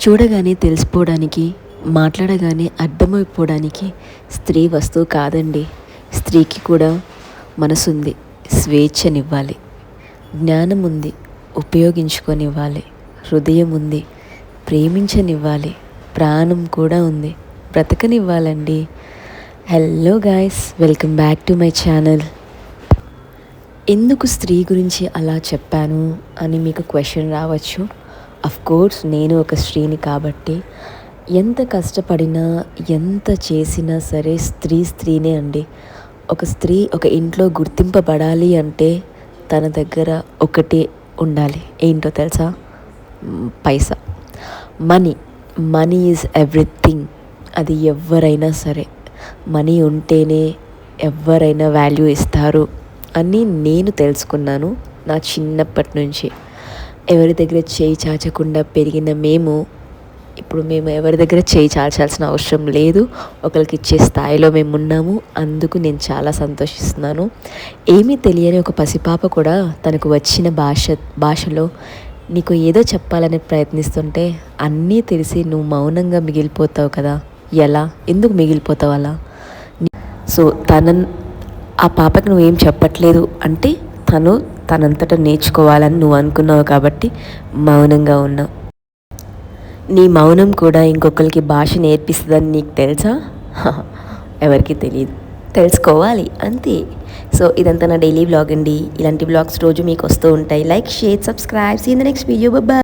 చూడగానే తెలిసిపోవడానికి, మాట్లాడగానే అర్థమైపోవడానికి స్త్రీ వస్తువు కాదండి. స్త్రీకి కూడా మనసుంది, స్వేచ్ఛనివ్వాలి, జ్ఞానం ఉంది, ఉపయోగించుకొనివ్వాలి, హృదయం ఉంది, ప్రేమించనివ్వాలి, ప్రాణం కూడా ఉంది, బ్రతకనివ్వాలండి. Hello guys, welcome back to my channel. ఎందుకు స్త్రీ గురించి అలా చెప్పాను అని మీకు క్వశ్చన్ రావచ్చు. కోర్స్ నేను ఒక స్త్రీని కాబట్టి ఎంత కష్టపడినా ఎంత చేసినా సరే స్త్రీనే అండి. ఒక స్త్రీ ఒక ఇంట్లో గుర్తింపబడాలి అంటే తన దగ్గర ఒకటే ఉండాలి. ఏంటో తెలుసా? పైసా. Money is everything. అది ఎవరైనా సరే మనీ ఉంటేనే ఎవరైనా వాల్యూ ఇస్తారు అని నేను తెలుసుకున్నాను నా చిన్నప్పటి నుంచి. ఎవరి దగ్గర చేయి చాచకుండా పెరిగిన మేము ఎవరి దగ్గర చేయి చాచాల్సిన అవసరం లేదు. ఒకరికి ఇచ్చే స్థాయిలో మేము ఉన్నాము. అందుకు నేను చాలా సంతోషిస్తున్నాను. ఏమీ తెలియని ఒక పసిపాప కూడా తనకు వచ్చిన భాషలో నీకు ఏదో చెప్పాలని ప్రయత్నిస్తుంటే అన్నీ తెలిసి నువ్వు మౌనంగా మిగిలిపోతావు కదా. ఎలా, ఎందుకు మిగిలిపోతావు అలా? సో ఆ పాపకు నువ్వేం చెప్పట్లేదు అంటే తనంతటా నేర్చుకోవాలని నువ్వు అనుకున్నావు కాబట్టి మౌనంగా ఉన్నావు. నీ మౌనం కూడా ఇంకొకరికి భాష నేర్పిస్తుందని నీకు తెలుసా? ఎవరికి తెలియదు, తెలుసుకోవాలి అంతే. సో ఇదంతా నా డైలీ వ్లాగ్ అండి. ఇలాంటి వ్లాగ్స్ రోజు మీకు వస్తూ ఉంటాయి. Like, share, subscribe. See in the next video. Bye.